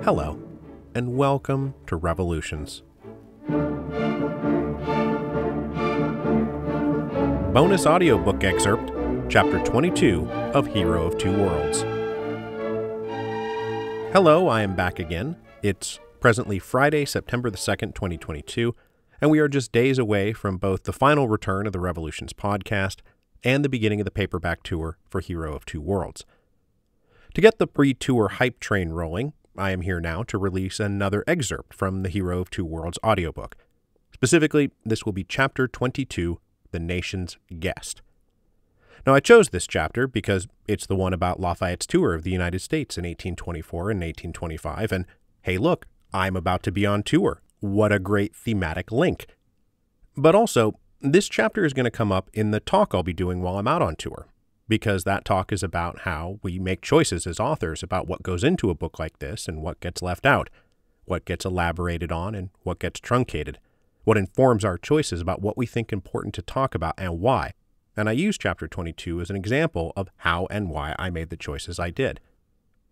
Hello, and welcome to Revolutions. Bonus audiobook excerpt, Chapter 22 of Hero of Two Worlds. Hello, I am back again. It's presently Friday, September the 2nd, 2022, and we are just days away from both the final return of the Revolutions podcast and the beginning of the paperback tour for Hero of Two Worlds. To get the pre-tour hype train rolling, I am here now to release another excerpt from the Hero of Two Worlds audiobook. Specifically, this will be Chapter 22, The Nation's Guest. Now, I chose this chapter because it's the one about Lafayette's tour of the United States in 1824 and 1825, and hey look, I'm about to be on tour. What a great thematic link. But also, this chapter is going to come up in the talk I'll be doing while I'm out on tour, because that talk is about how we make choices as authors about what goes into a book like this and what gets left out, what gets elaborated on and what gets truncated, what informs our choices about what we think important to talk about and why. And I use Chapter 22 as an example of how and why I made the choices I did.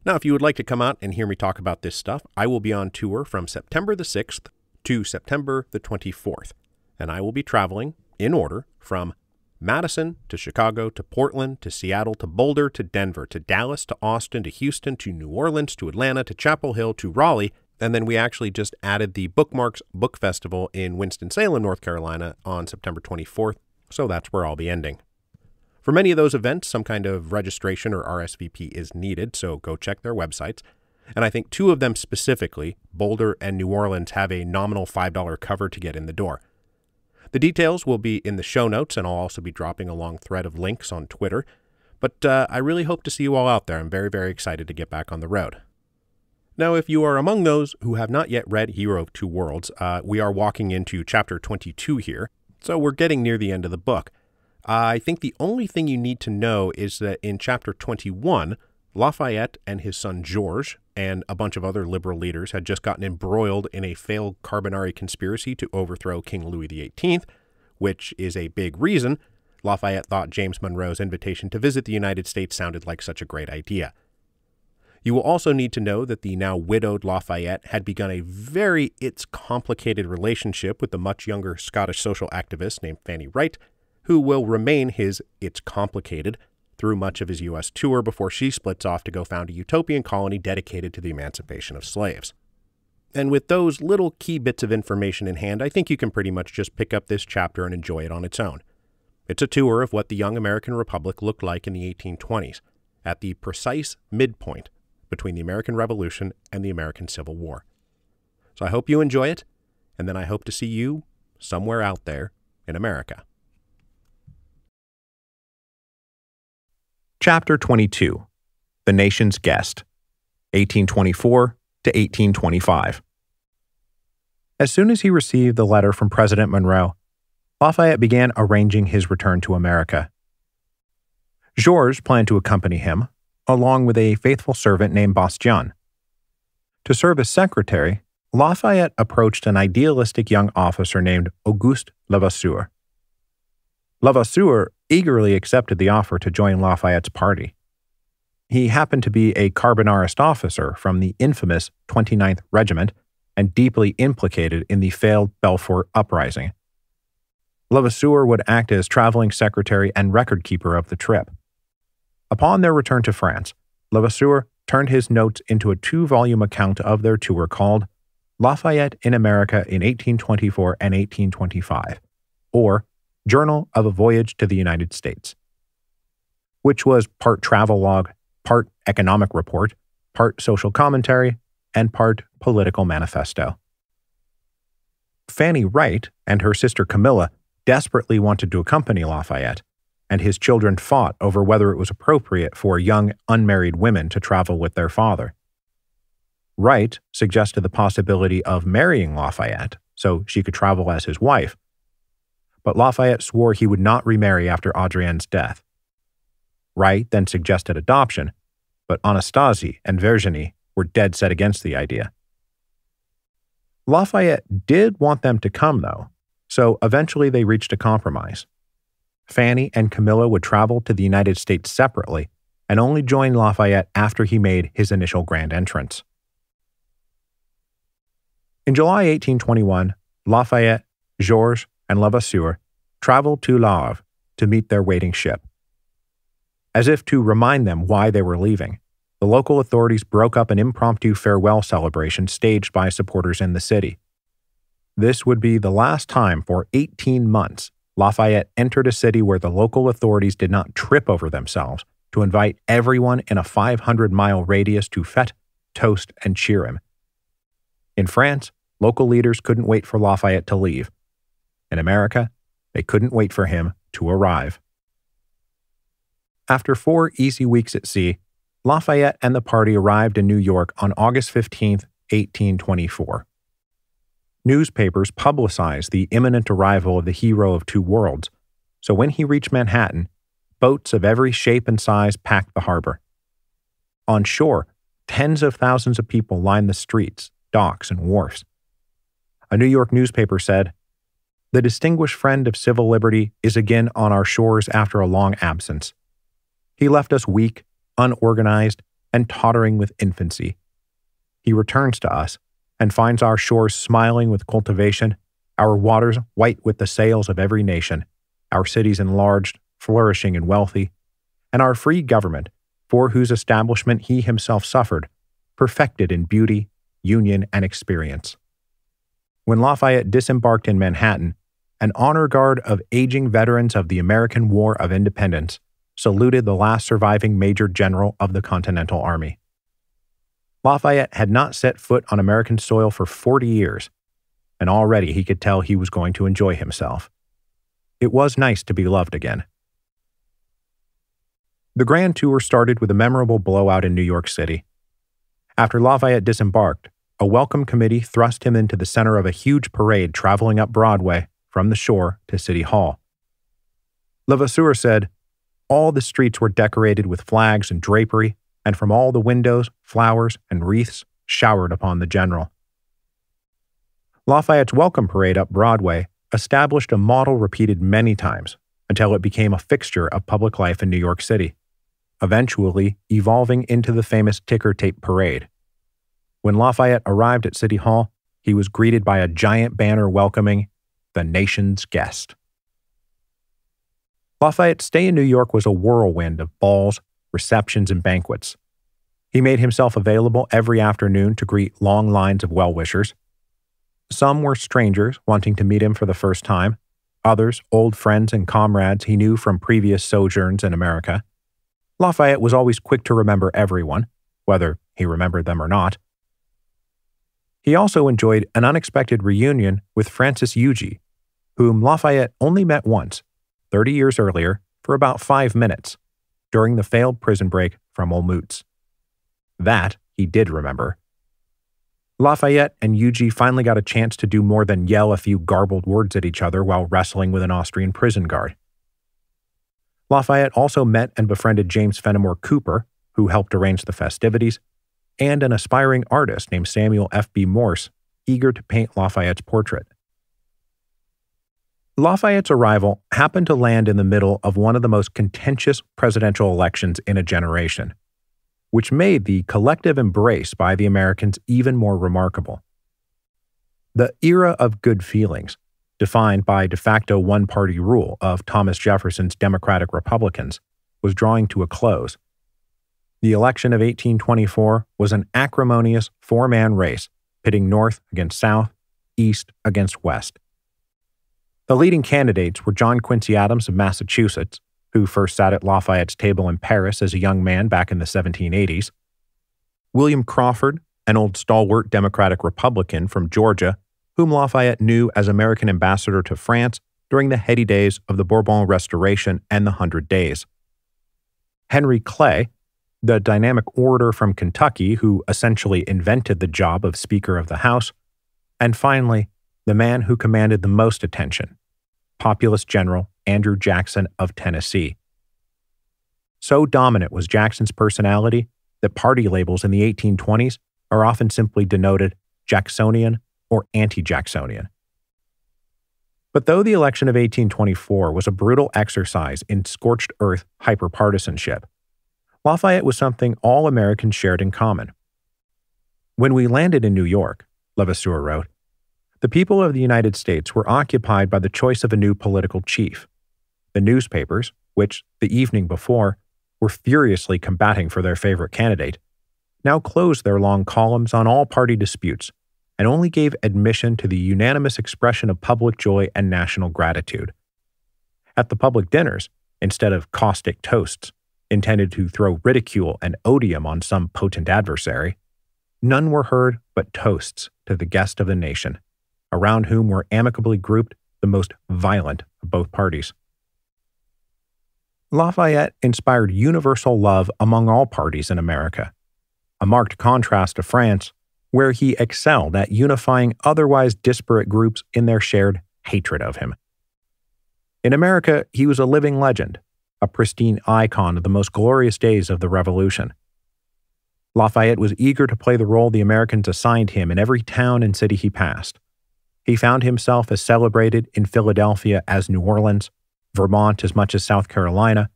Now, if you would like to come out and hear me talk about this stuff, I will be on tour from September the 6th to September the 24th, and I will be traveling, in order, from Madison to Chicago to Portland to Seattle to Boulder to Denver to Dallas to Austin to Houston to New Orleans to Atlanta to Chapel Hill to Raleigh, and then we actually just added the Bookmarks Book Festival in Winston-Salem, North Carolina on September 24th, so that's where I'll be ending. For many of those events, some kind of registration or RSVP is needed, so go check their websites. And I think two of them specifically, Boulder and New Orleans, have a nominal $5 cover to get in the door. The details will be in the show notes, and I'll also be dropping a long thread of links on Twitter. But I really hope to see you all out there. I'm very, very excited to get back on the road. Now, if you are among those who have not yet read Hero of Two Worlds, we are walking into Chapter 22 here, so we're getting near the end of the book. I think the only thing you need to know is that in Chapter 21, Lafayette and his son Georges and a bunch of other liberal leaders had just gotten embroiled in a failed Carbonari conspiracy to overthrow King Louis XVIII, which is a big reason Lafayette thought James Monroe's invitation to visit the United States sounded like such a great idea. You will also need to know that the now widowed Lafayette had begun a very complicated relationship with the much younger Scottish social activist named Fanny Wright, who will remain his complicated through much of his U.S. tour before she splits off to go found a utopian colony dedicated to the emancipation of slaves. And with those little key bits of information in hand, I think you can pretty much just pick up this chapter and enjoy it on its own. It's a tour of what the young American Republic looked like in the 1820s, at the precise midpoint between the American Revolution and the American Civil War. So I hope you enjoy it, and then I hope to see you somewhere out there in America. Chapter 22, The Nation's Guest, 1824 to 1825. As soon as he received the letter from President Monroe, Lafayette began arranging his return to America. Georges planned to accompany him, along with a faithful servant named Bastien. To serve as secretary, Lafayette approached an idealistic young officer named Auguste Levasseur. Levasseur eagerly accepted the offer to join Lafayette's party. He happened to be a Carbonarist officer from the infamous 29th Regiment and deeply implicated in the failed Belfort uprising. Levasseur would act as traveling secretary and record keeper of the trip. Upon their return to France, Levasseur turned his notes into a 2-volume account of their tour called Lafayette in America in 1824 and 1825, or Journal of a Voyage to the United States, which was part travelogue, part economic report, part social commentary, and part political manifesto. Fanny Wright and her sister Camilla desperately wanted to accompany Lafayette, and his children fought over whether it was appropriate for young unmarried women to travel with their father. Wright suggested the possibility of marrying Lafayette so she could travel as his wife, but Lafayette swore he would not remarry after Adrienne's death. Wright then suggested adoption, but Anastasie and Virginie were dead set against the idea. Lafayette did want them to come, though, so eventually they reached a compromise. Fanny and Camilla would travel to the United States separately, and only joined Lafayette after he made his initial grand entrance. In July 1821, Lafayette, Georges, and Levasseur traveled to Le Havre to meet their waiting ship. As if to remind them why they were leaving, the local authorities broke up an impromptu farewell celebration staged by supporters in the city. This would be the last time for 18 months Lafayette entered a city where the local authorities did not trip over themselves to invite everyone in a 500-mile radius to fete, toast, and cheer him. In France, local leaders couldn't wait for Lafayette to leave. In America, they couldn't wait for him to arrive. After 4 easy weeks at sea, Lafayette and the party arrived in New York on August 15, 1824. Newspapers publicized the imminent arrival of the hero of two worlds, so when he reached Manhattan, boats of every shape and size packed the harbor. On shore, tens of thousands of people lined the streets, docks, and wharfs. A New York newspaper said, "The distinguished friend of civil liberty is again on our shores after a long absence. He left us weak, unorganized, and tottering with infancy. He returns to us and finds our shores smiling with cultivation, our waters white with the sails of every nation, our cities enlarged, flourishing, and wealthy, and our free government, for whose establishment he himself suffered, perfected in beauty, union, and experience." When Lafayette disembarked in Manhattan, an honor guard of aging veterans of the American War of Independence saluted the last surviving Major General of the Continental Army. Lafayette had not set foot on American soil for 40 years, and already he could tell he was going to enjoy himself. It was nice to be loved again. The grand tour started with a memorable blowout in New York City. After Lafayette disembarked, a welcome committee thrust him into the center of a huge parade traveling up Broadway from the shore to City Hall. Levasseur said, "All the streets were decorated with flags and drapery, and from all the windows, flowers and wreaths showered upon the general." Lafayette's welcome parade up Broadway established a model repeated many times until it became a fixture of public life in New York City, eventually evolving into the famous ticker tape parade. When Lafayette arrived at City Hall, he was greeted by a giant banner welcoming the nation's guest. Lafayette's stay in New York was a whirlwind of balls, receptions, and banquets. He made himself available every afternoon to greet long lines of well-wishers. Some were strangers wanting to meet him for the first time, others old friends and comrades he knew from previous sojourns in America. Lafayette was always quick to remember everyone, whether he remembered them or not. He also enjoyed an unexpected reunion with Francis Huger, whom Lafayette only met once, 30 years earlier, for about 5 minutes, during the failed prison break from Olmütz. That he did remember. Lafayette and Huger finally got a chance to do more than yell a few garbled words at each other while wrestling with an Austrian prison guard. Lafayette also met and befriended James Fenimore Cooper, who helped arrange the festivities, and an aspiring artist named Samuel F.B. Morse, eager to paint Lafayette's portrait. Lafayette's arrival happened to land in the middle of one of the most contentious presidential elections in a generation, which made the collective embrace by the Americans even more remarkable. The era of good feelings, defined by de facto one-party rule of Thomas Jefferson's Democratic Republicans, was drawing to a close. The election of 1824 was an acrimonious four-man race, pitting North against South, East against West. The leading candidates were John Quincy Adams of Massachusetts, who first sat at Lafayette's table in Paris as a young man back in the 1780s, William Crawford, an old stalwart Democratic Republican from Georgia, whom Lafayette knew as American ambassador to France during the heady days of the Bourbon Restoration and the 100 Days, Henry Clay, the dynamic orator from Kentucky who essentially invented the job of Speaker of the House, and finally, the man who commanded the most attention, populist General Andrew Jackson of Tennessee. So dominant was Jackson's personality that party labels in the 1820s are often simply denoted Jacksonian or anti-Jacksonian. But though the election of 1824 was a brutal exercise in scorched earth hyperpartisanship, Lafayette was something all Americans shared in common. When we landed in New York, Levasseur wrote, the people of the United States were occupied by the choice of a new political chief. The newspapers, which, the evening before, were furiously combating for their favorite candidate, now closed their long columns on all party disputes and only gave admission to the unanimous expression of public joy and national gratitude. At the public dinners, instead of caustic toasts intended to throw ridicule and odium on some potent adversary, none were heard but toasts to the guest of the nation, around whom were amicably grouped the most violent of both parties. Lafayette inspired universal love among all parties in America, a marked contrast to France, where he excelled at unifying otherwise disparate groups in their shared hatred of him. In America, he was a living legend, a pristine icon of the most glorious days of the Revolution. Lafayette was eager to play the role the Americans assigned him in every town and city he passed. He found himself as celebrated in Philadelphia as New Orleans, Vermont as much as South Carolina,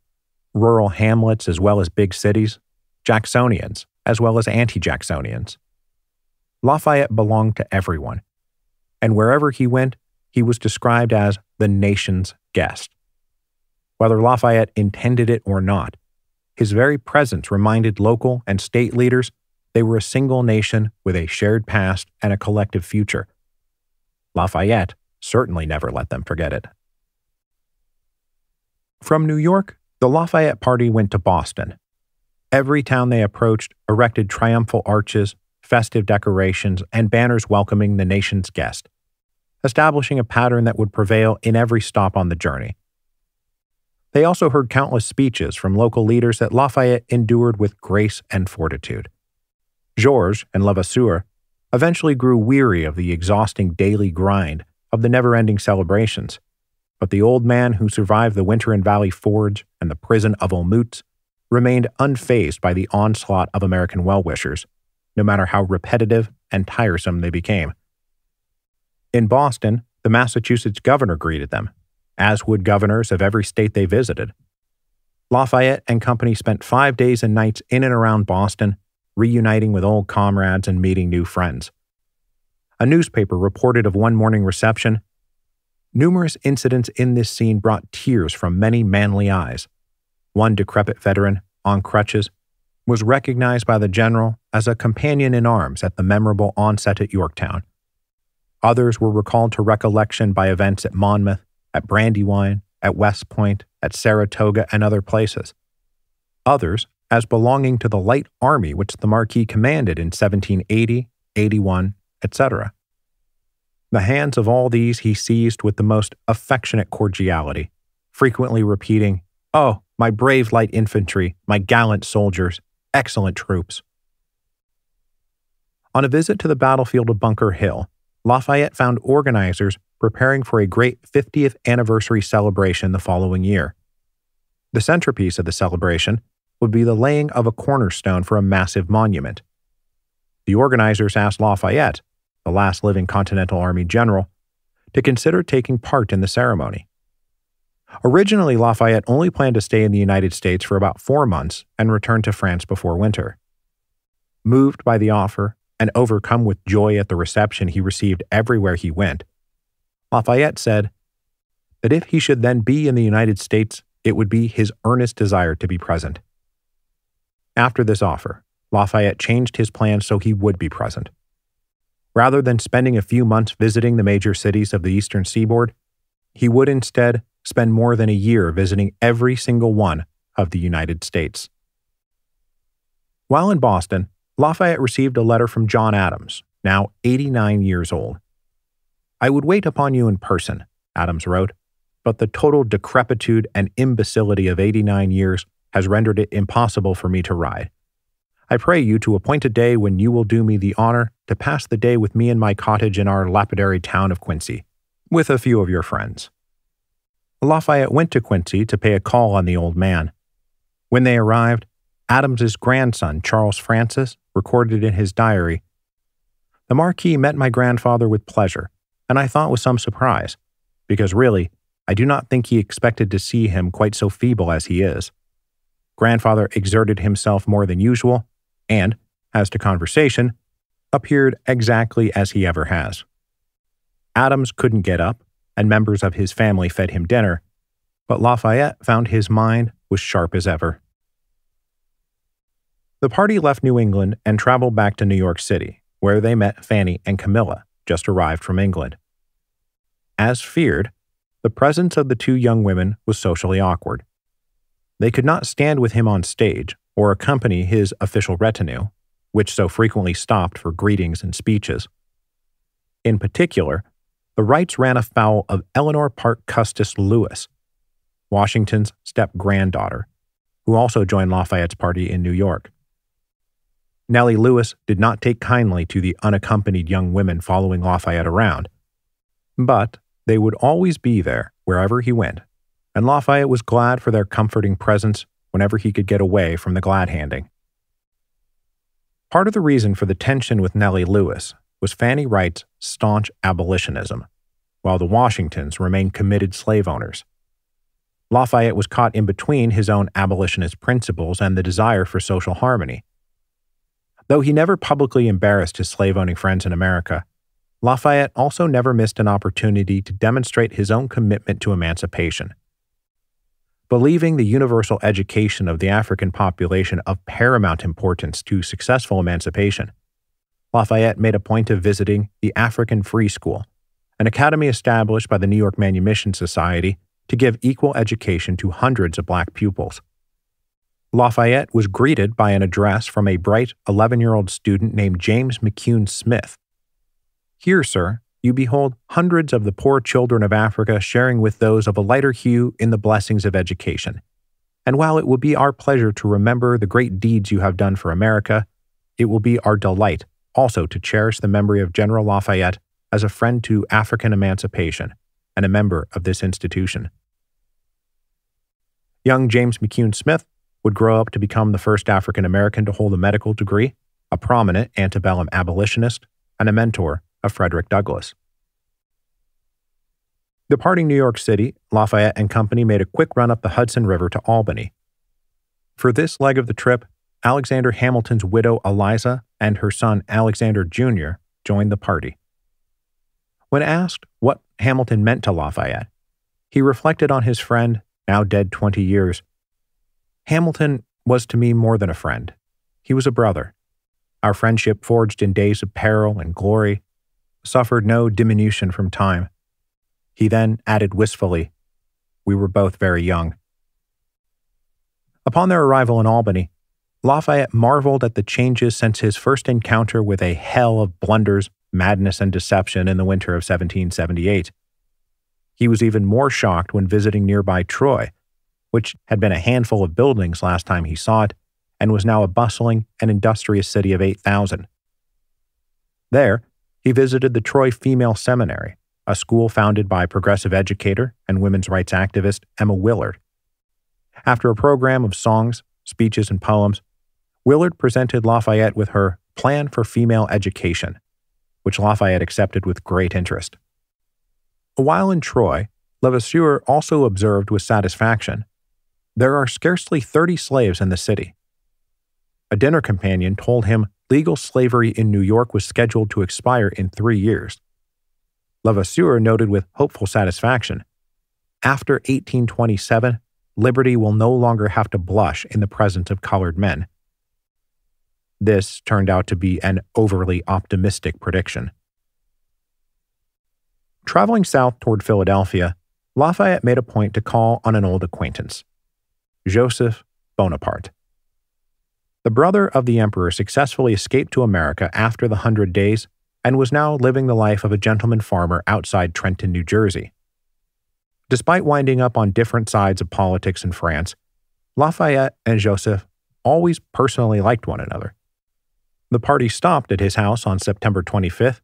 rural hamlets as well as big cities, Jacksonians as well as anti-Jacksonians. Lafayette belonged to everyone, and wherever he went, he was described as the nation's guest. Whether Lafayette intended it or not, his very presence reminded local and state leaders they were a single nation with a shared past and a collective future. Lafayette certainly never let them forget it. From New York, the Lafayette Party went to Boston. Every town they approached erected triumphal arches, festive decorations, and banners welcoming the nation's guest, establishing a pattern that would prevail in every stop on the journey. They also heard countless speeches from local leaders that Lafayette endured with grace and fortitude. Georges and Levasseur eventually grew weary of the exhausting daily grind of the never-ending celebrations, but the old man who survived the winter in Valley Forge and the prison of Olmütz remained unfazed by the onslaught of American well-wishers, no matter how repetitive and tiresome they became. In Boston, the Massachusetts governor greeted them, as would governors of every state they visited. Lafayette and company spent 5 days and nights in and around Boston, reuniting with old comrades and meeting new friends. A newspaper reported of one morning reception. Numerous incidents in this scene brought tears from many manly eyes. One decrepit veteran, on crutches, was recognized by the general as a companion in arms at the memorable onset at Yorktown. Others were recalled to recollection by events at Monmouth, at Brandywine, at West Point, at Saratoga, and other places. Others as belonging to the light army which the Marquis commanded in 1780, 81, etc. The hands of all these he seized with the most affectionate cordiality, frequently repeating, "Oh, my brave light infantry, my gallant soldiers, excellent troops." On a visit to the battlefield of Bunker Hill, Lafayette found organizers preparing for a great 50th anniversary celebration the following year. The centerpiece of the celebration would be the laying of a cornerstone for a massive monument. The organizers asked Lafayette, the last living Continental Army general, to consider taking part in the ceremony. Originally, Lafayette only planned to stay in the United States for about 4 months and return to France before winter. Moved by the offer and overcome with joy at the reception he received everywhere he went, Lafayette said that if he should then be in the United States, it would be his earnest desire to be present. After this offer, Lafayette changed his plans so he would be present. Rather than spending a few months visiting the major cities of the eastern seaboard, he would instead spend more than a year visiting every single one of the United States. While in Boston, Lafayette received a letter from John Adams, now 89 years old. "I would wait upon you in person," Adams wrote, "but the total decrepitude and imbecility of 89 years has rendered it impossible for me to ride. I pray you to appoint a day when you will do me the honor to pass the day with me in my cottage in our lapidary town of Quincy, with a few of your friends." Lafayette went to Quincy to pay a call on the old man. When they arrived, Adams's grandson, Charles Francis, recorded in his diary, "The Marquis met my grandfather with pleasure, and I thought with some surprise, because really, I do not think he expected to see him quite so feeble as he is. grandfather exerted himself more than usual and, as to conversation, appeared exactly as he ever has. Adams couldn't get up, and members of his family fed him dinner, but Lafayette found his mind was sharp as ever. The party left New England and traveled back to New York City, where they met Fanny and Camilla, just arrived from England. As feared, the presence of the two young women was socially awkward. They could not stand with him on stage or accompany his official retinue, which so frequently stopped for greetings and speeches. In particular, the Wrights ran afoul of Eleanor Parke Custis Lewis, Washington's step-granddaughter, who also joined Lafayette's party in New York. Nellie Lewis did not take kindly to the unaccompanied young women following Lafayette around, but they would always be there wherever he went, and Lafayette was glad for their comforting presence whenever he could get away from the glad-handing. Part of the reason for the tension with Nellie Lewis was Fanny Wright's staunch abolitionism, while the Washingtons remained committed slave owners. Lafayette was caught in between his own abolitionist principles and the desire for social harmony. Though he never publicly embarrassed his slave-owning friends in America, Lafayette also never missed an opportunity to demonstrate his own commitment to emancipation. Believing the universal education of the African population of paramount importance to successful emancipation, Lafayette made a point of visiting the African Free School, an academy established by the New York Manumission Society to give equal education to hundreds of black pupils. Lafayette was greeted by an address from a bright 11-year-old student named James McCune Smith. "Here, sir, you behold hundreds of the poor children of Africa sharing with those of a lighter hue in the blessings of education. And while it will be our pleasure to remember the great deeds you have done for America, it will be our delight also to cherish the memory of General Lafayette as a friend to African emancipation and a member of this institution." Young James McCune Smith would grow up to become the first African American to hold a medical degree, a prominent antebellum abolitionist, and a mentor of Frederick Douglass. Departing New York City, Lafayette and company made a quick run up the Hudson River to Albany. For this leg of the trip, Alexander Hamilton's widow Eliza and her son Alexander Jr. joined the party. When asked what Hamilton meant to Lafayette, he reflected on his friend, now dead 20 years. "Hamilton was to me more than a friend. He was a brother. Our friendship, forged in days of peril and glory, suffered no diminution from time." He then added wistfully, "We were both very young." Upon their arrival in Albany, Lafayette marveled at the changes since his first encounter with a hell of blunders, madness, and deception in the winter of 1778. He was even more shocked when visiting nearby Troy, which had been a handful of buildings last time he saw it, and was now a bustling and industrious city of 8,000. There, he visited the Troy Female Seminary, a school founded by progressive educator and women's rights activist Emma Willard. After a program of songs, speeches, and poems, Willard presented Lafayette with her Plan for Female Education, which Lafayette accepted with great interest. While in Troy, Levasseur also observed with satisfaction, "There are scarcely 30 slaves in the city." A dinner companion told him legal slavery in New York was scheduled to expire in 3 years. Levasseur noted with hopeful satisfaction, "After 1827, liberty will no longer have to blush in the presence of colored men." This turned out to be an overly optimistic prediction. Traveling south toward Philadelphia, Lafayette made a point to call on an old acquaintance, Joseph Bonaparte. The brother of the emperor successfully escaped to America after the 100 Days and was now living the life of a gentleman farmer outside Trenton, New Jersey. Despite winding up on different sides of politics in France, Lafayette and Joseph always personally liked one another. The party stopped at his house on September 25th,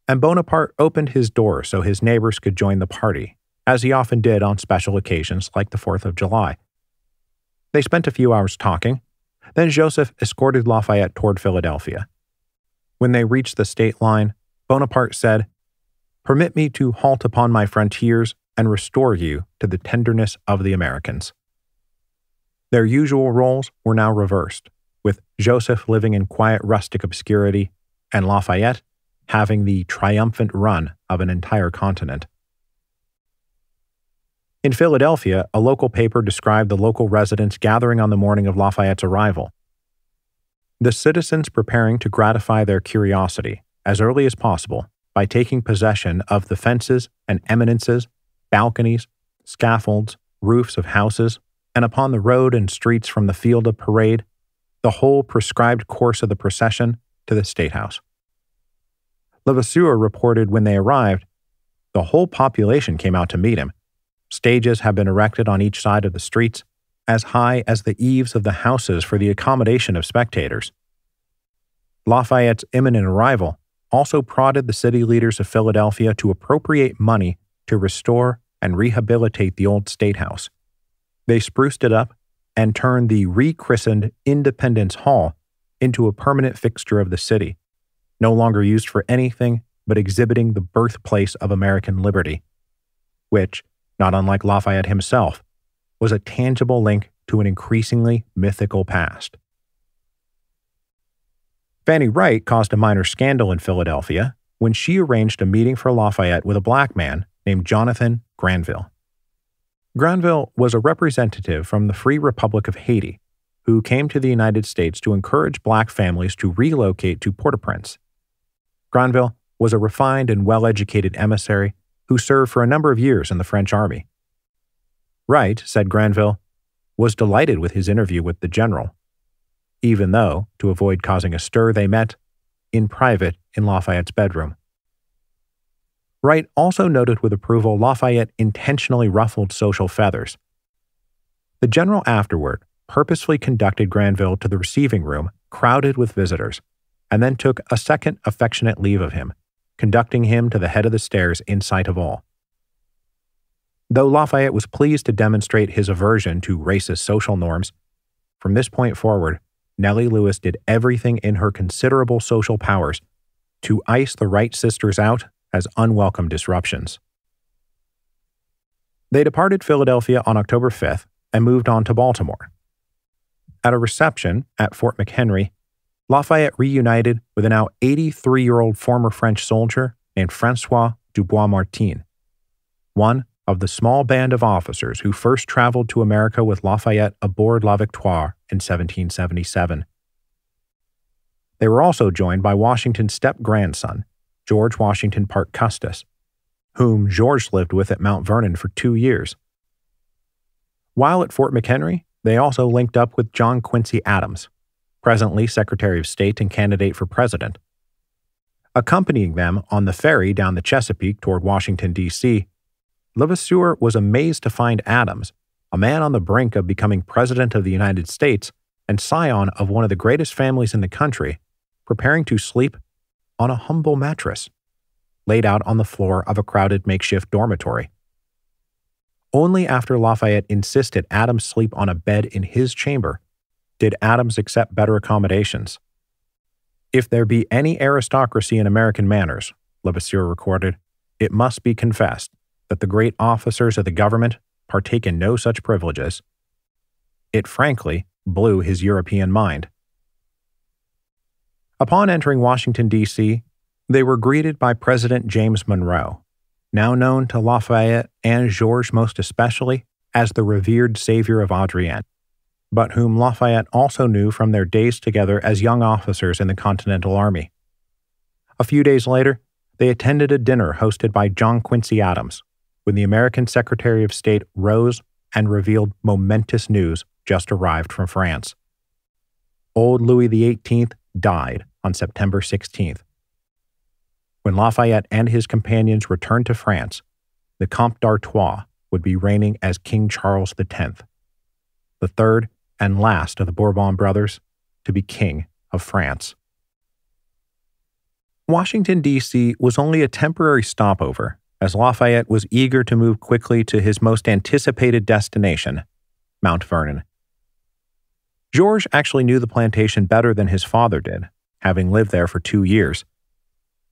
and Bonaparte opened his door so his neighbors could join the party, as he often did on special occasions like the 4th of July. They spent a few hours talking, then Joseph escorted Lafayette toward Philadelphia. When they reached the state line, Bonaparte said, "Permit me to halt upon my frontiers and restore you to the tenderness of the Americans." Their usual roles were now reversed, with Joseph living in quiet rustic obscurity and Lafayette having the triumphant run of an entire continent. In Philadelphia, a local paper described the local residents gathering on the morning of Lafayette's arrival. The citizens preparing to gratify their curiosity as early as possible by taking possession of the fences and eminences, balconies, scaffolds, roofs of houses, and upon the road and streets from the field of parade, the whole prescribed course of the procession to the State House. Levasseur reported when they arrived, the whole population came out to meet him. Stages have been erected on each side of the streets, as high as the eaves of the houses for the accommodation of spectators. Lafayette's imminent arrival also prodded the city leaders of Philadelphia to appropriate money to restore and rehabilitate the old State House. They spruced it up and turned the rechristened Independence Hall into a permanent fixture of the city, no longer used for anything but exhibiting the birthplace of American liberty, which, not unlike Lafayette himself, was a tangible link to an increasingly mythical past. Fanny Wright caused a minor scandal in Philadelphia when she arranged a meeting for Lafayette with a black man named Jonathan Granville. Granville was a representative from the Free Republic of Haiti who came to the United States to encourage black families to relocate to Port-au-Prince. Granville was a refined and well-educated emissary who served for a number of years in the French army. Wright, said Granville, was delighted with his interview with the general, even though, to avoid causing a stir, they met in private in Lafayette's bedroom. Wright also noted with approval Lafayette intentionally ruffled social feathers. The general afterward purposefully conducted Granville to the receiving room crowded with visitors, and then took a second affectionate leave of him, conducting him to the head of the stairs in sight of all. Though Lafayette was pleased to demonstrate his aversion to racist social norms, from this point forward, Nellie Lewis did everything in her considerable social powers to ice the Wright sisters out as unwelcome disruptions. They departed Philadelphia on October 5th and moved on to Baltimore. At a reception at Fort McHenry, Lafayette reunited with a now 83-year-old former French soldier named François Dubois-Martin, one of the small band of officers who first traveled to America with Lafayette aboard La Victoire in 1777. They were also joined by Washington's step-grandson, George Washington Parke Custis, whom George lived with at Mount Vernon for 2 years. While at Fort McHenry, they also linked up with John Quincy Adams, presently Secretary of State and candidate for president. Accompanying them on the ferry down the Chesapeake toward Washington, D.C., Levasseur was amazed to find Adams, a man on the brink of becoming President of the United States and scion of one of the greatest families in the country, preparing to sleep on a humble mattress, laid out on the floor of a crowded makeshift dormitory. Only after Lafayette insisted Adams sleep on a bed in his chamber did Adams accept better accommodations. If there be any aristocracy in American manners, Levasseur recorded, it must be confessed that the great officers of the government partake in no such privileges. It frankly blew his European mind. Upon entering Washington, D.C., they were greeted by President James Monroe, now known to Lafayette and Georges most especially as the revered savior of Adrienne, but whom Lafayette also knew from their days together as young officers in the Continental Army. A few days later, they attended a dinner hosted by John Quincy Adams, when the American Secretary of State rose and revealed momentous news just arrived from France. Old Louis XVIII died on September 16th. When Lafayette and his companions returned to France, the Comte d'Artois would be reigning as King Charles X, the third and last of the Bourbon brothers to be King of France. Washington, D.C. was only a temporary stopover, as Lafayette was eager to move quickly to his most anticipated destination, Mount Vernon. George actually knew the plantation better than his father did, having lived there for 2 years.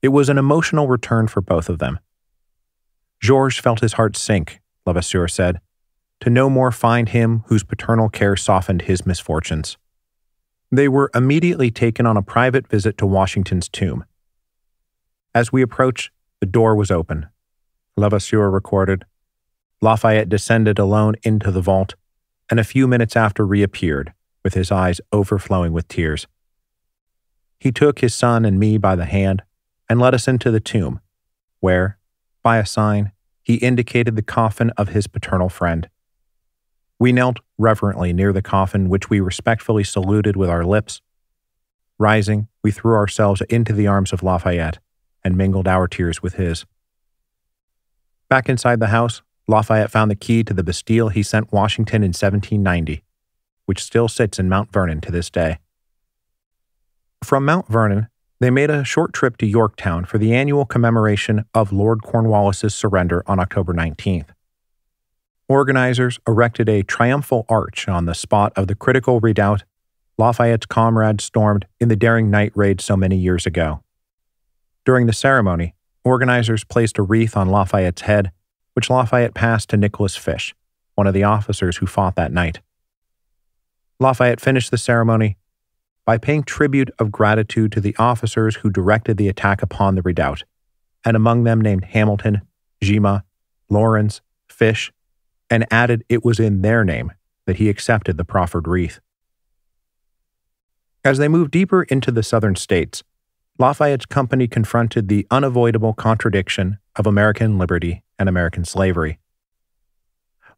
It was an emotional return for both of them. George felt his heart sink, Levasseur said, to no more find him whose paternal care softened his misfortunes. They were immediately taken on a private visit to Washington's tomb. As we approached, the door was open. Levasseur recorded. Lafayette descended alone into the vault, and a few minutes after reappeared, with his eyes overflowing with tears. He took his son and me by the hand and led us into the tomb, where, by a sign, he indicated the coffin of his paternal friend. We knelt reverently near the coffin, which we respectfully saluted with our lips. Rising, we threw ourselves into the arms of Lafayette and mingled our tears with his. Back inside the house, Lafayette found the key to the Bastille he sent Washington in 1790, which still sits in Mount Vernon to this day. From Mount Vernon, they made a short trip to Yorktown for the annual commemoration of Lord Cornwallis's surrender on October 19th. Organizers erected a triumphal arch on the spot of the critical redoubt Lafayette's comrades stormed in the daring night raid so many years ago. During the ceremony, organizers placed a wreath on Lafayette's head, which Lafayette passed to Nicholas Fish, one of the officers who fought that night. Lafayette finished the ceremony by paying tribute of gratitude to the officers who directed the attack upon the redoubt, and among them named Hamilton, Gima, Lawrence, Fish, and added it was in their name that he accepted the proffered wreath. As they moved deeper into the southern states, Lafayette's company confronted the unavoidable contradiction of American liberty and American slavery.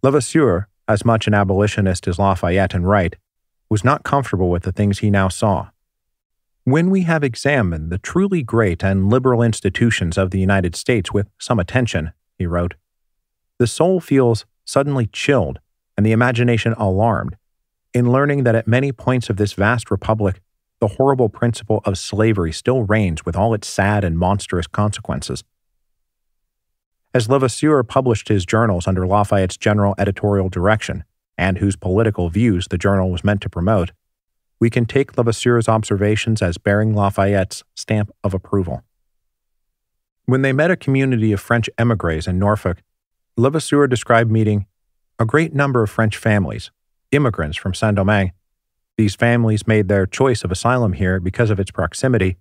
Levasseur, as much an abolitionist as Lafayette and Wright, was not comfortable with the things he now saw. When we have examined the truly great and liberal institutions of the United States with some attention, he wrote, the soul feels suddenly chilled and the imagination alarmed in learning that at many points of this vast republic, the horrible principle of slavery still reigns with all its sad and monstrous consequences. As Levasseur published his journals under Lafayette's general editorial direction, and whose political views the journal was meant to promote, we can take Levasseur's observations as bearing Lafayette's stamp of approval. When they met a community of French émigrés in Norfolk, Levasseur described meeting a great number of French families, immigrants from Saint-Domingue. These families made their choice of asylum here because of its proximity,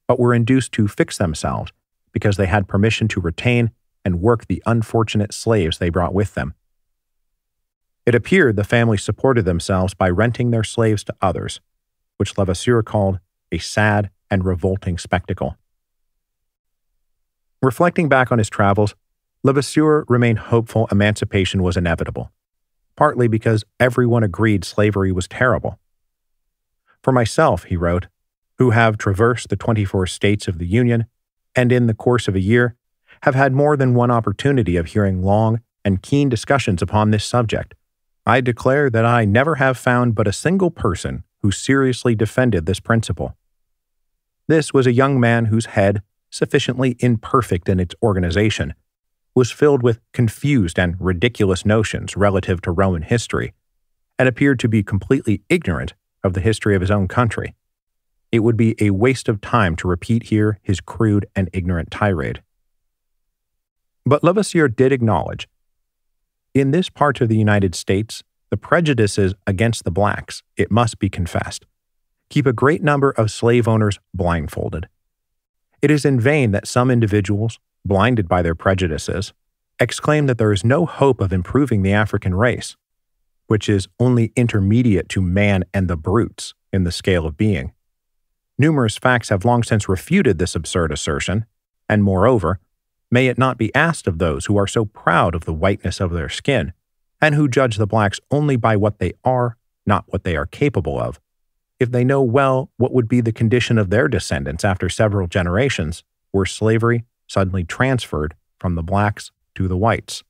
but were induced to fix themselves because they had permission to retain and work the unfortunate slaves they brought with them. It appeared the families supported themselves by renting their slaves to others, which Levasseur called a sad and revolting spectacle. Reflecting back on his travels, Levasseur remained hopeful emancipation was inevitable, partly because everyone agreed slavery was terrible. For myself, he wrote, who have traversed the 24 states of the Union, and in the course of a year, have had more than one opportunity of hearing long and keen discussions upon this subject, I declare that I never have found but a single person who seriously defended this principle. This was a young man whose head, sufficiently imperfect in its organization, was filled with confused and ridiculous notions relative to Roman history, and appeared to be completely ignorant of the history of his own country. It would be a waste of time to repeat here his crude and ignorant tirade. But Levasseur did acknowledge, in this part of the United States, the prejudices against the blacks, it must be confessed, keep a great number of slave owners blindfolded. It is in vain that some individuals, blinded by their prejudices, exclaim that there is no hope of improving the African race, which is only intermediate to man and the brutes in the scale of being. Numerous facts have long since refuted this absurd assertion, and moreover, may it not be asked of those who are so proud of the whiteness of their skin, and who judge the blacks only by what they are, not what they are capable of, if they know well what would be the condition of their descendants after several generations, were slavery suddenly transferred from the blacks to the whites.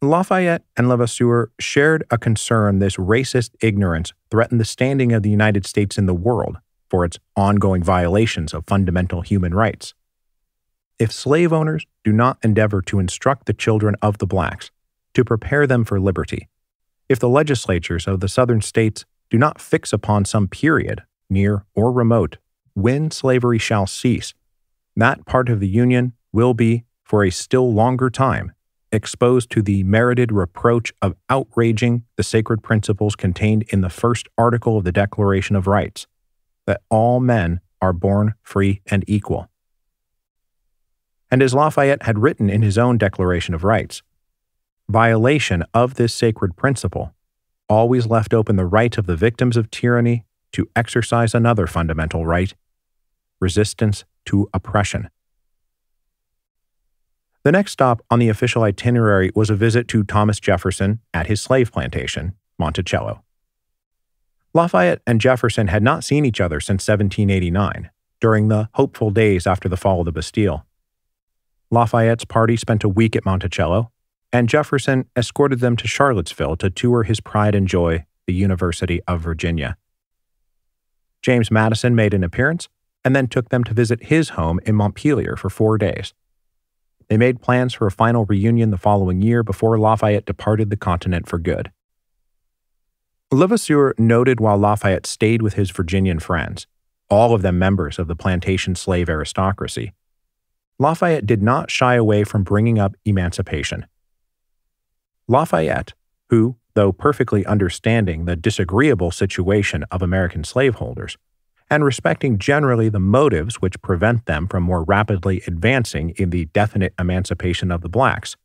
Lafayette and Levasseur shared a concern this racist ignorance threatened the standing of the United States in the world for its ongoing violations of fundamental human rights. If slave owners do not endeavor to instruct the children of the blacks, to prepare them for liberty, if the legislatures of the southern states do not fix upon some period, near or remote, when slavery shall cease, that part of the Union will be, for a still longer time, exposed to the merited reproach of outraging the sacred principles contained in the first article of the Declaration of Rights, that all men are born free and equal. And as Lafayette had written in his own Declaration of Rights, violation of this sacred principle always left open the right of the victims of tyranny to exercise another fundamental right, resistance to oppression. The next stop on the official itinerary was a visit to Thomas Jefferson at his slave plantation, Monticello. Lafayette and Jefferson had not seen each other since 1789, during the hopeful days after the fall of the Bastille. Lafayette's party spent a week at Monticello, and Jefferson escorted them to Charlottesville to tour his pride and joy, the University of Virginia. James Madison made an appearance and then took them to visit his home in Montpelier for 4 days. They made plans for a final reunion the following year before Lafayette departed the continent for good. Levasseur noted while Lafayette stayed with his Virginian friends, all of them members of the plantation slave aristocracy, Lafayette did not shy away from bringing up emancipation. Lafayette, who, though perfectly understanding the disagreeable situation of American slaveholders, and respecting generally the motives which prevent them from more rapidly advancing in the definite emancipation of the blacks,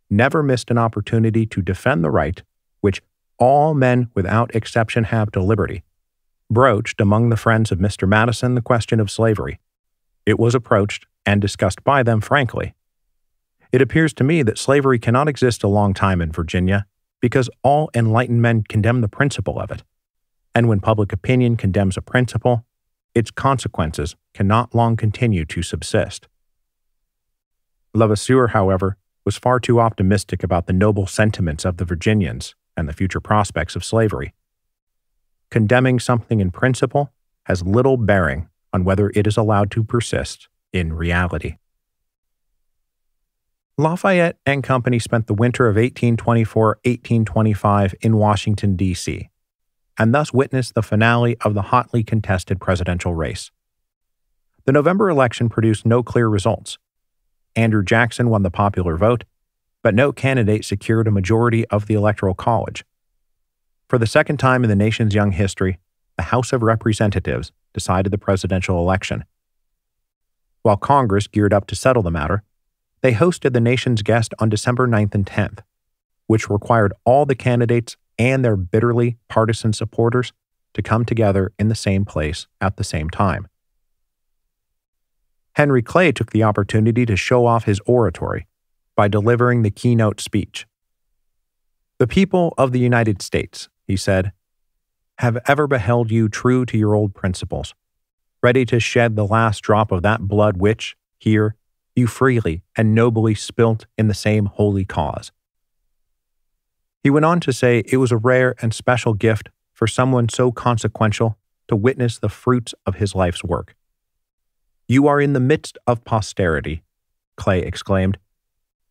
never missed an opportunity to defend the right which all men without exception have to liberty, broached among the friends of Mr. Madison the question of slavery. It was approached and discussed by them frankly. It appears to me that slavery cannot exist a long time in Virginia because all enlightened men condemn the principle of it, and when public opinion condemns a principle, its consequences cannot long continue to subsist. Levasseur, however, was far too optimistic about the noble sentiments of the Virginians and the future prospects of slavery. Condemning something in principle has little bearing on whether it is allowed to persist in reality. Lafayette and company spent the winter of 1824-1825 in Washington, D.C., and thus witnessed the finale of the hotly contested presidential race. The November election produced no clear results. Andrew Jackson won the popular vote, but no candidate secured a majority of the Electoral College. For the second time in the nation's young history, the House of Representatives decided the presidential election. While Congress geared up to settle the matter, they hosted the nation's guest on December 9th and 10th, which required all the candidates and their bitterly partisan supporters to come together in the same place at the same time. Henry Clay took the opportunity to show off his oratory by delivering the keynote speech. "The people of the United States," he said, "have ever beheld you true to your old principles, ready to shed the last drop of that blood which, here, you freely and nobly spilt in the same holy cause." He went on to say it was a rare and special gift for someone so consequential to witness the fruits of his life's work. "You are in the midst of posterity," Clay exclaimed.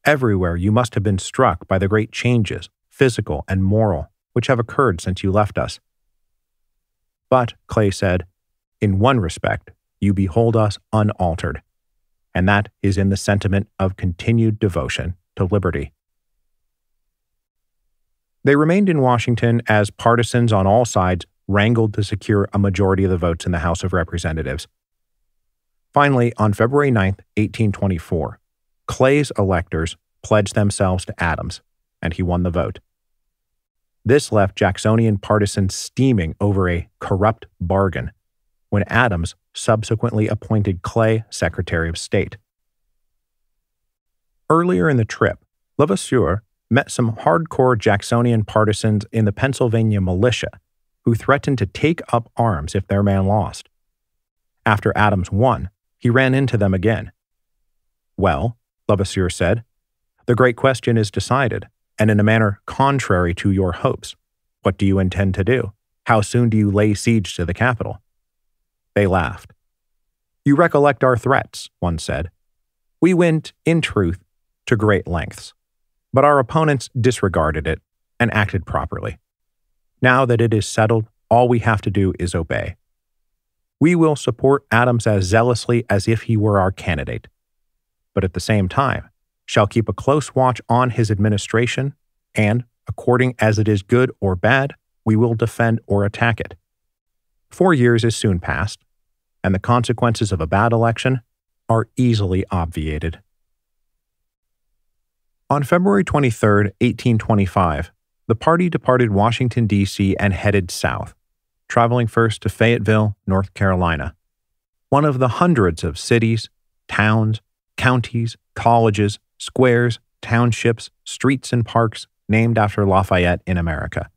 "Everywhere you must have been struck by the great changes, physical and moral, which have occurred since you left us. But," Clay said, "in one respect, you behold us unaltered, and that is in the sentiment of continued devotion to liberty." They remained in Washington as partisans on all sides wrangled to secure a majority of the votes in the House of Representatives. Finally, on February 9, 1824, Clay's electors pledged themselves to Adams, and he won the vote. This left Jacksonian partisans steaming over a corrupt bargain when Adams subsequently appointed Clay Secretary of State. Earlier in the trip, Levasseur met some hardcore Jacksonian partisans in the Pennsylvania militia who threatened to take up arms if their man lost. After Adams won, he ran into them again. "Well," Levasseur said, "the great question is decided, and in a manner contrary to your hopes. What do you intend to do? How soon do you lay siege to the capital?" They laughed. "You recollect our threats," one said. "We went, in truth, to great lengths, but our opponents disregarded it and acted properly. Now that it is settled, all we have to do is obey. We will support Adams as zealously as if he were our candidate. But at the same time, shall keep a close watch on his administration, and, according as it is good or bad, we will defend or attack it. 4 years is soon past, and the consequences of a bad election are easily obviated. On February 23, 1825, the party departed Washington, D.C. and headed south, traveling first to Fayetteville, North Carolina, one of the hundreds of cities, towns, counties, colleges, squares, townships, streets, and parks named after Lafayette in America.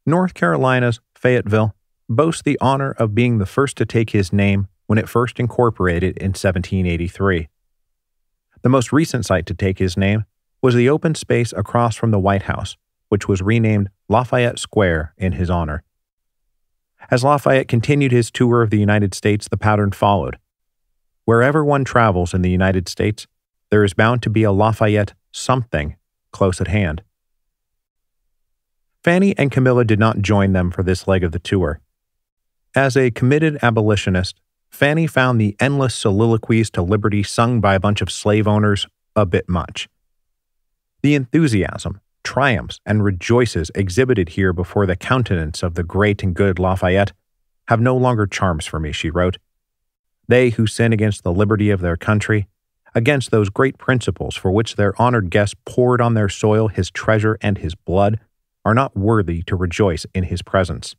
North Carolina's Fayetteville boasts the honor of being the first to take his name when it first incorporated in 1783. The most recent site to take his name was the open space across from the White House, which was renamed Lafayette Square in his honor. As Lafayette continued his tour of the United States, the pattern followed. Wherever one travels in the United States, there is bound to be a Lafayette something close at hand. Fanny and Camilla did not join them for this leg of the tour. As a committed abolitionist, Fanny found the endless soliloquies to liberty sung by a bunch of slave owners a bit much. The enthusiasm, triumphs, and rejoices exhibited here before the countenance of the great and good Lafayette have no longer charms for me, she wrote. They who sin against the liberty of their country, against those great principles for which their honored guest poured on their soil his treasure and his blood, are not worthy to rejoice in his presence.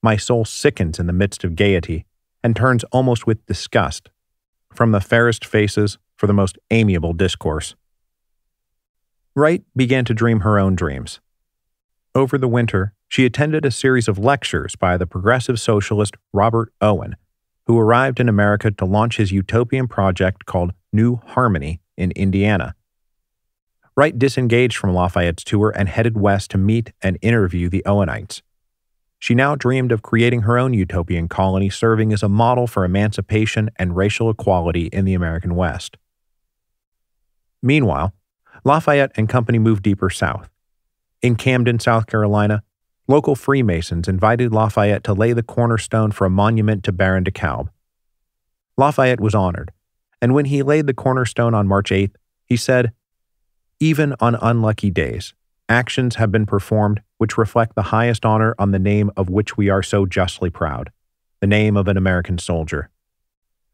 My soul sickens in the midst of gaiety, and turns almost with disgust from the fairest faces for the most amiable discourse. Wright began to dream her own dreams. Over the winter, she attended a series of lectures by the progressive socialist Robert Owen, who arrived in America to launch his utopian project called New Harmony in Indiana. Wright disengaged from Lafayette's tour and headed west to meet and interview the Owenites. She now dreamed of creating her own utopian colony serving as a model for emancipation and racial equality in the American West. Meanwhile, Lafayette and company moved deeper south. In Camden, South Carolina, local Freemasons invited Lafayette to lay the cornerstone for a monument to Baron de Kalb. Lafayette was honored, and when he laid the cornerstone on March 8th, he said, "Even on unlucky days, actions have been performed which reflect the highest honor on the name of which we are so justly proud, the name of an American soldier.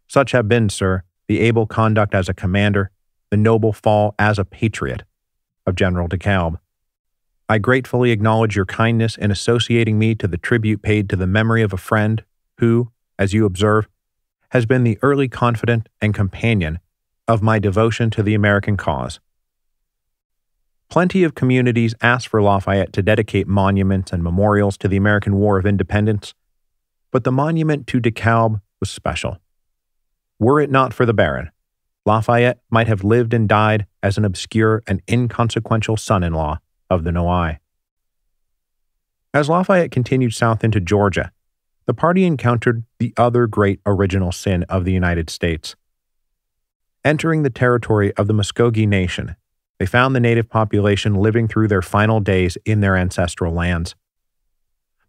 Such have been, sir, the able conduct as a commander, the noble fall as a patriot of General de Kalb. I gratefully acknowledge your kindness in associating me to the tribute paid to the memory of a friend who, as you observe, has been the early confidant and companion of my devotion to the American cause." Plenty of communities asked for Lafayette to dedicate monuments and memorials to the American War of Independence, but the monument to de Kalb was special. Were it not for the Baron, Lafayette might have lived and died as an obscure and inconsequential son-in-law of the Noailles. As Lafayette continued south into Georgia, the party encountered the other great original sin of the United States. Entering the territory of the Muskogee Nation, they found the native population living through their final days in their ancestral lands.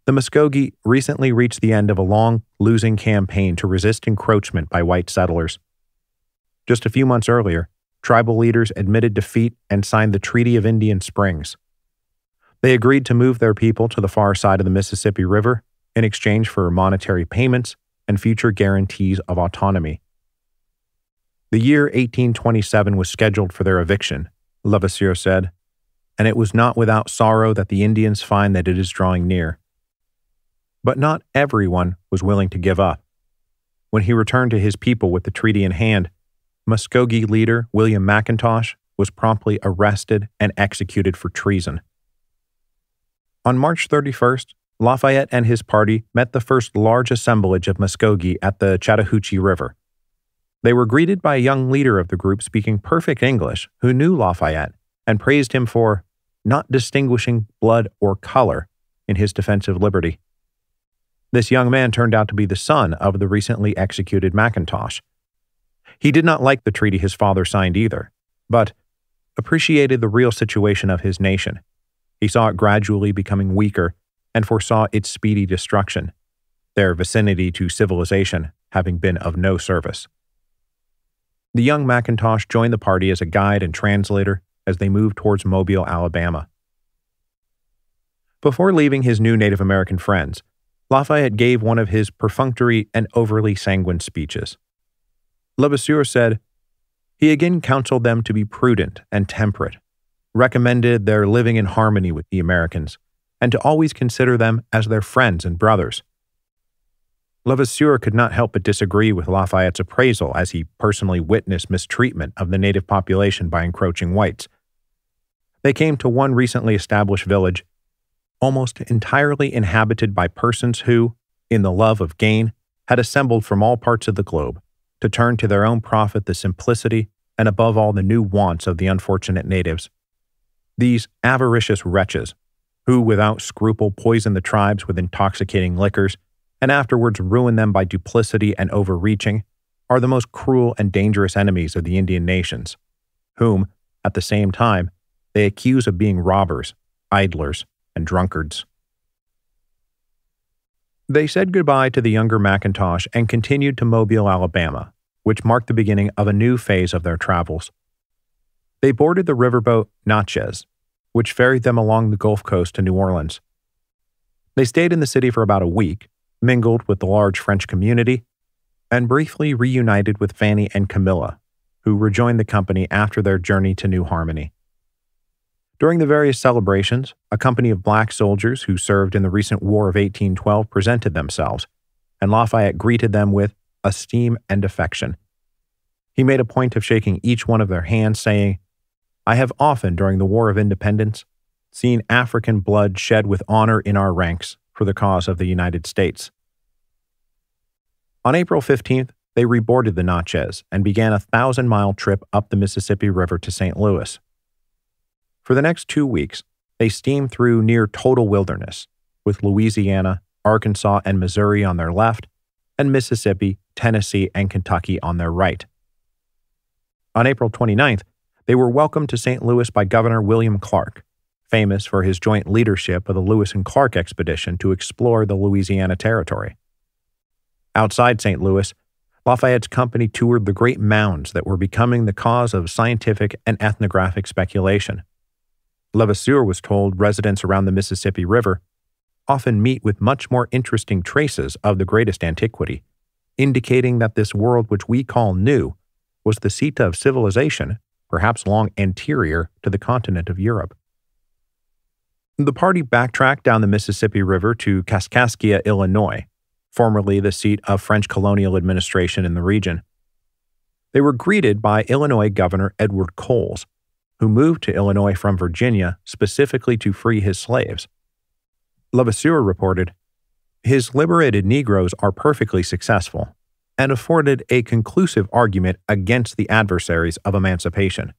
The Muskogee recently reached the end of a long, losing campaign to resist encroachment by white settlers. Just a few months earlier, tribal leaders admitted defeat and signed the Treaty of Indian Springs. They agreed to move their people to the far side of the Mississippi River in exchange for monetary payments and future guarantees of autonomy. The year 1827 was scheduled for their eviction, Levasseur said, and it was not without sorrow that the Indians find that it is drawing near. But not everyone was willing to give up. When he returned to his people with the treaty in hand, Muskogee leader William McIntosh was promptly arrested and executed for treason. On March 31st, Lafayette and his party met the first large assemblage of Muskogee at the Chattahoochee River. They were greeted by a young leader of the group speaking perfect English who knew Lafayette and praised him for not distinguishing blood or color in his defense of liberty. This young man turned out to be the son of the recently executed McIntosh. He did not like the treaty his father signed either, but appreciated the real situation of his nation. He saw it gradually becoming weaker and foresaw its speedy destruction, their vicinity to civilization having been of no service. The young McIntosh joined the party as a guide and translator as they moved towards Mobile, Alabama. Before leaving his new Native American friends, Lafayette gave one of his perfunctory and overly sanguine speeches. Levasseur said, he again counseled them to be prudent and temperate, recommended their living in harmony with the Americans, and to always consider them as their friends and brothers. Levasseur could not help but disagree with Lafayette's appraisal as he personally witnessed mistreatment of the native population by encroaching whites. They came to one recently established village, almost entirely inhabited by persons who, in the love of gain, had assembled from all parts of the globe to turn to their own profit the simplicity and above all the new wants of the unfortunate natives. These avaricious wretches, who without scruple poison the tribes with intoxicating liquors and afterwards ruin them by duplicity and overreaching, are the most cruel and dangerous enemies of the Indian nations, whom, at the same time, they accuse of being robbers, idlers, and drunkards. They said goodbye to the younger McIntosh and continued to Mobile, Alabama, which marked the beginning of a new phase of their travels. They boarded the riverboat Natchez, which ferried them along the Gulf Coast to New Orleans. They stayed in the city for about a week, mingled with the large French community, and briefly reunited with Fanny and Camilla, who rejoined the company after their journey to New Harmony. During the various celebrations, a company of black soldiers who served in the recent War of 1812 presented themselves, and Lafayette greeted them with esteem and affection. He made a point of shaking each one of their hands, saying, I have often, during the War of Independence, seen African blood shed with honor in our ranks for the cause of the United States. On April 15th, they reboarded the Natchez and began a 1,000-mile trip up the Mississippi River to St. Louis. For the next 2 weeks, they steamed through near total wilderness, with Louisiana, Arkansas, and Missouri on their left, and Mississippi, Tennessee, and Kentucky on their right. On April 29th, they were welcomed to St. Louis by Governor William Clark, famous for his joint leadership of the Lewis and Clark expedition to explore the Louisiana Territory. Outside St. Louis, Lafayette's company toured the great mounds that were becoming the cause of scientific and ethnographic speculation. Levasseur was told residents around the Mississippi River often meet with much more interesting traces of the greatest antiquity, indicating that this world which we call new was the seat of civilization, perhaps long anterior to the continent of Europe. The party backtracked down the Mississippi River to Kaskaskia, Illinois, formerly the seat of French colonial administration in the region. They were greeted by Illinois Governor Edward Coles, who moved to Illinois from Virginia specifically to free his slaves. Levasseur reported, his liberated Negroes are perfectly successful and afforded a conclusive argument against the adversaries of emancipation.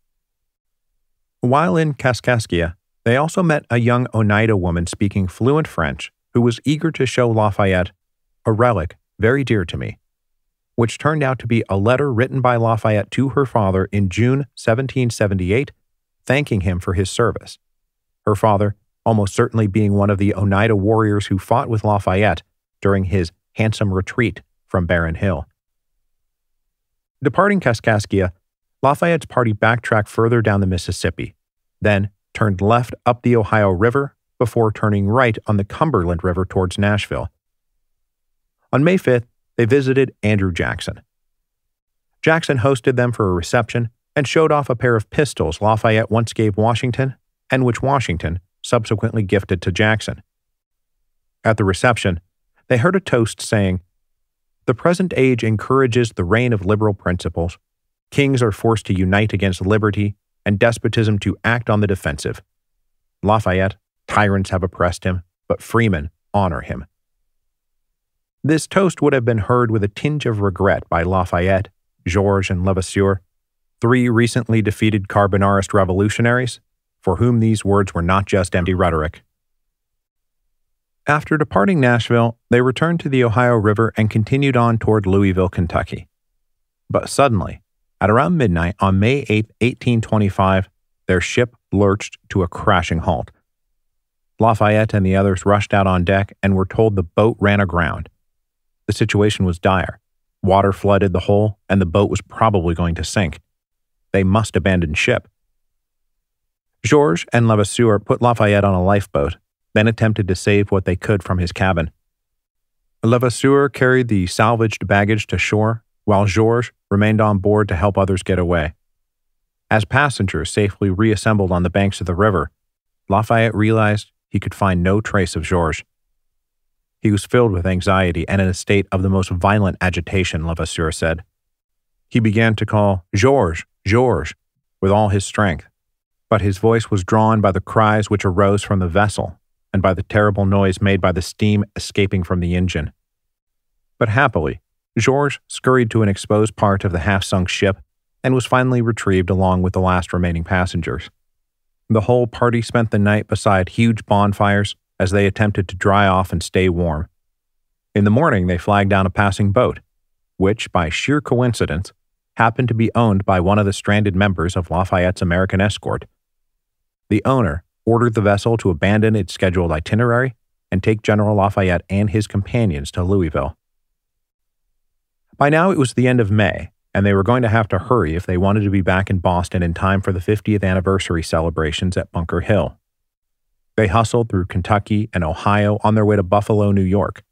While in Kaskaskia, they also met a young Oneida woman speaking fluent French who was eager to show Lafayette a relic very dear to me, which turned out to be a letter written by Lafayette to her father in June 1778, thanking him for his service. Her father almost certainly being one of the Oneida warriors who fought with Lafayette during his handsome retreat from Barren Hill. Departing Kaskaskia, Lafayette's party backtracked further down the Mississippi, then turned left up the Ohio River before turning right on the Cumberland River towards Nashville. On May 5th, they visited Andrew Jackson. Jackson hosted them for a reception and showed off a pair of pistols Lafayette once gave Washington and which Washington subsequently gifted to Jackson. At the reception, they heard a toast saying, "The present age encourages the reign of liberal principles. Kings are forced to unite against liberty and despotism to act on the defensive. Lafayette, tyrants have oppressed him, but freemen honor him." This toast would have been heard with a tinge of regret by Lafayette, Georges, and Levasseur, three recently defeated Carbonarist revolutionaries, for whom these words were not just empty rhetoric. After departing Nashville, they returned to the Ohio River and continued on toward Louisville, Kentucky. But suddenly, at around midnight on May 8, 1825, their ship lurched to a crashing halt. Lafayette and the others rushed out on deck and were told the boat ran aground. The situation was dire, Water flooded the hole, and the boat was probably going to sink. They must abandon ship. Georges and Levasseur put Lafayette on a lifeboat, then attempted to save what they could from his cabin. Levasseur carried the salvaged baggage to shore, while Georges remained on board to help others get away. As passengers safely reassembled on the banks of the river, Lafayette realized he could find no trace of Georges. He was filled with anxiety and in a state of the most violent agitation, Levasseur said. He began to call, "Georges, Georges," with all his strength, but his voice was drawn by the cries which arose from the vessel and by the terrible noise made by the steam escaping from the engine. But happily, Georges scurried to an exposed part of the half-sunk ship and was finally retrieved along with the last remaining passengers. The whole party spent the night beside huge bonfires as they attempted to dry off and stay warm. In the morning, they flagged down a passing boat, which, by sheer coincidence, happened to be owned by one of the stranded members of Lafayette's American escort. The owner ordered the vessel to abandon its scheduled itinerary and take General Lafayette and his companions to Louisville. By now, it was the end of May, and they were going to have to hurry if they wanted to be back in Boston in time for the 50th anniversary celebrations at Bunker Hill. They hustled through Kentucky and Ohio on their way to Buffalo, New York.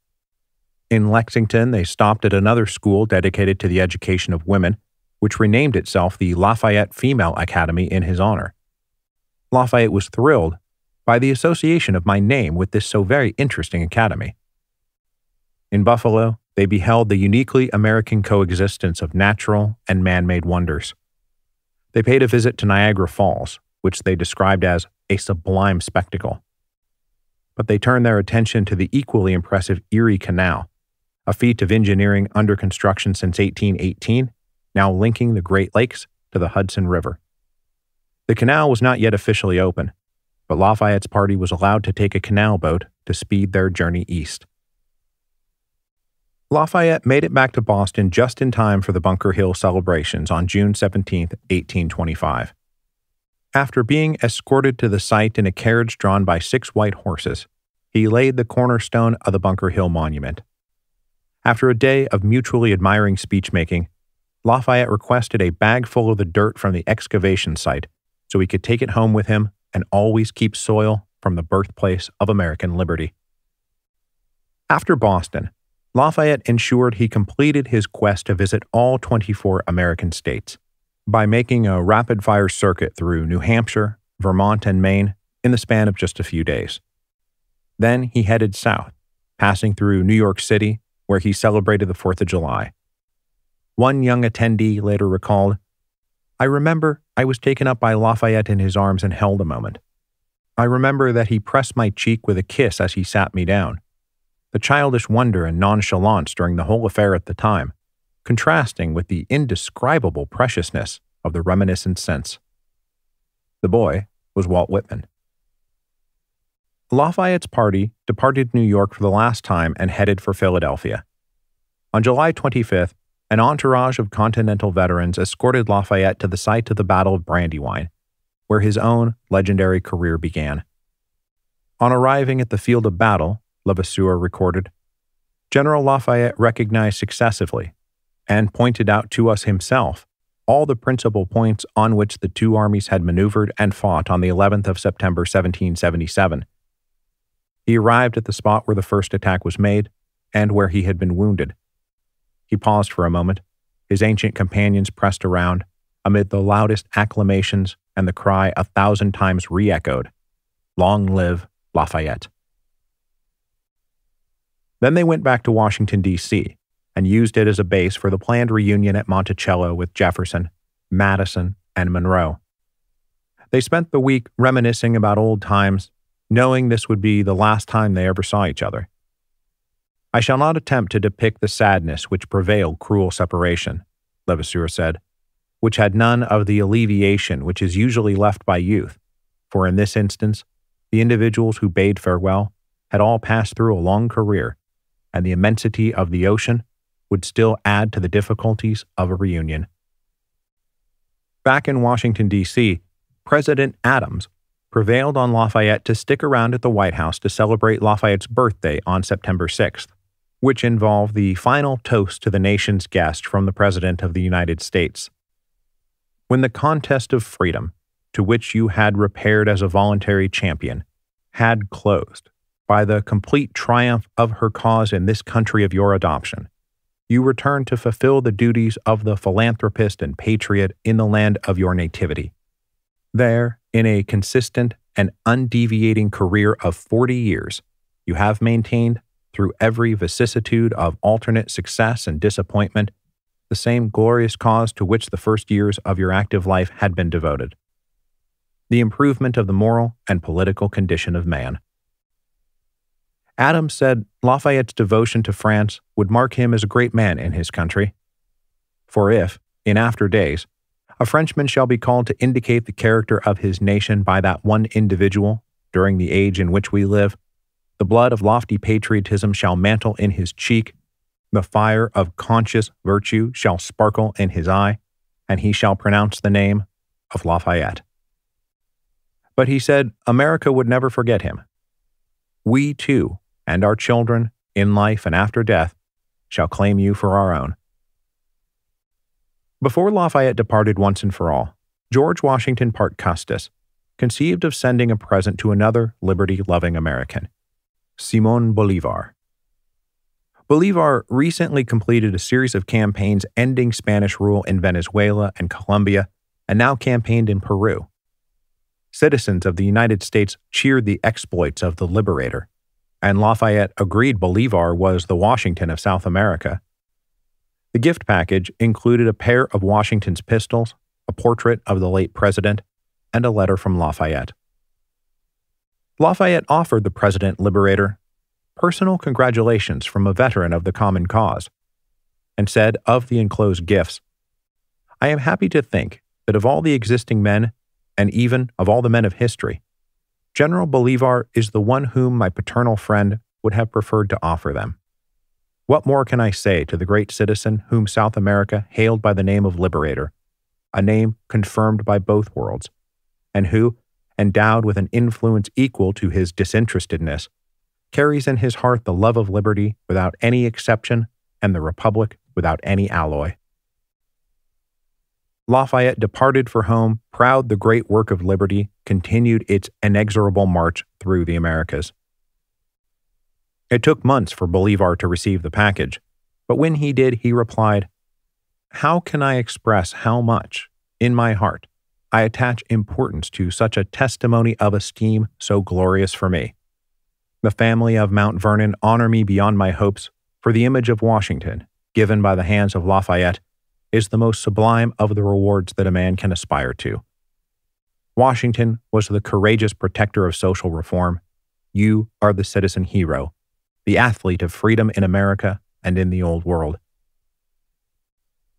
In Lexington, they stopped at another school dedicated to the education of women, which renamed itself the Lafayette Female Academy in his honor. Lafayette was thrilled by the association of my name with this so very interesting academy. In Buffalo, they beheld the uniquely American coexistence of natural and man-made wonders. They paid a visit to Niagara Falls, which they described as a sublime spectacle. But they turned their attention to the equally impressive Erie Canal, a feat of engineering under construction since 1818, now linking the Great Lakes to the Hudson River. The canal was not yet officially open, but Lafayette's party was allowed to take a canal boat to speed their journey east. Lafayette made it back to Boston just in time for the Bunker Hill celebrations on June 17, 1825. After being escorted to the site in a carriage drawn by 6 white horses, he laid the cornerstone of the Bunker Hill Monument. After a day of mutually admiring speech-making, Lafayette requested a bag full of the dirt from the excavation site so he could take it home with him and always keep soil from the birthplace of American liberty. After Boston, Lafayette ensured he completed his quest to visit all 24 American states by making a rapid-fire circuit through New Hampshire, Vermont, and Maine in the span of just a few days. Then he headed south, passing through New York City, where he celebrated the 4th of July. One young attendee later recalled, "I remember I was taken up by Lafayette in his arms and held a moment. I remember that he pressed my cheek with a kiss as he sat me down. The childish wonder and nonchalance during the whole affair at the time, contrasting with the indescribable preciousness of the reminiscent sense." The boy was Walt Whitman. Lafayette's party departed New York for the last time and headed for Philadelphia. On July 25th, an entourage of Continental veterans escorted Lafayette to the site of the Battle of Brandywine, where his own legendary career began. On arriving at the field of battle, Levasseur recorded, "General Lafayette recognized successively and pointed out to us himself all the principal points on which the two armies had maneuvered and fought on the 11th of September 1777. He arrived at the spot where the first attack was made and where he had been wounded. He paused for a moment. His ancient companions pressed around, amid the loudest acclamations and the cry 1,000 times re-echoed, 'Long live Lafayette.'" Then they went back to Washington, D.C., and used it as a base for the planned reunion at Monticello with Jefferson, Madison, and Monroe. They spent the week reminiscing about old times, knowing this would be the last time they ever saw each other. "I shall not attempt to depict the sadness which prevailed cruel separation," Levasseur said, "which had none of the alleviation which is usually left by youth, for in this instance, the individuals who bade farewell had all passed through a long career, and the immensity of the ocean would still add to the difficulties of a reunion." Back in Washington, D.C., President Adams prevailed on Lafayette to stick around at the White House to celebrate Lafayette's birthday on September 6th. which involved the final toast to the nation's guest from the President of the United States. When the contest of freedom, to which you had repaired as a voluntary champion, had closed by the complete triumph of her cause in this country of your adoption, you returned to fulfill the duties of the philanthropist and patriot in the land of your nativity. There, in a consistent and undeviating career of 40 years, you have maintained, through every vicissitude of alternate success and disappointment, the same glorious cause to which the first years of your active life had been devoted: the improvement of the moral and political condition of man. Adams said Lafayette's devotion to France would mark him as a great man in his country. For if, in after days, a Frenchman shall be called to indicate the character of his nation by that one individual, during the age in which we live, the blood of lofty patriotism shall mantle in his cheek, the fire of conscious virtue shall sparkle in his eye, and he shall pronounce the name of Lafayette. But he said America would never forget him. We, too, and our children, in life and after death, shall claim you for our own. Before Lafayette departed once and for all, George Washington Parke Custis conceived of sending a present to another liberty-loving American, Simón Bolívar. Bolívar recently completed a series of campaigns ending Spanish rule in Venezuela and Colombia, and now campaigned in Peru. Citizens of the United States cheered the exploits of the liberator, and Lafayette agreed Bolívar was the Washington of South America. The gift package included a pair of Washington's pistols, a portrait of the late president, and a letter from Lafayette. Lafayette offered the President Liberator personal congratulations from a veteran of the common cause, and said of the enclosed gifts, "I am happy to think that of all the existing men, and even of all the men of history, General Bolívar is the one whom my paternal friend would have preferred to offer them. What more can I say to the great citizen whom South America hailed by the name of Liberator, a name confirmed by both worlds, and who, endowed with an influence equal to his disinterestedness, carries in his heart the love of liberty without any exception and the Republic without any alloy." Lafayette departed for home, proud the great work of liberty continued its inexorable march through the Americas. It took months for Bolívar to receive the package, but when he did, he replied, "How can I express how much, in my heart, I attach importance to such a testimony of esteem so glorious for me? The family of Mount Vernon honor me beyond my hopes, for the image of Washington, given by the hands of Lafayette, is the most sublime of the rewards that a man can aspire to. Washington was the courageous protector of social reform. You are the citizen hero, the athlete of freedom in America and in the Old World."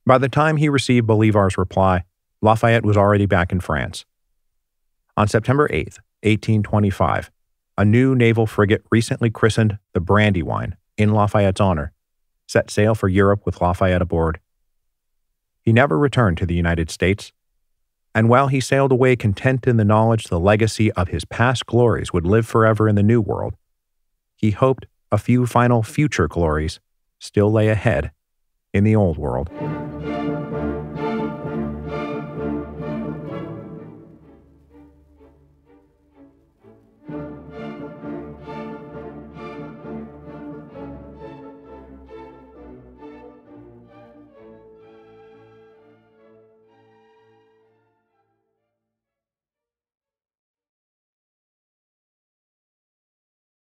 By the time he received Bolívar's reply, Lafayette was already back in France. On September 8, 1825, a new naval frigate recently christened the Brandywine in Lafayette's honor set sail for Europe with Lafayette aboard. He never returned to the United States, and while he sailed away content in the knowledge the legacy of his past glories would live forever in the New World, he hoped a few final future glories still lay ahead in the Old World.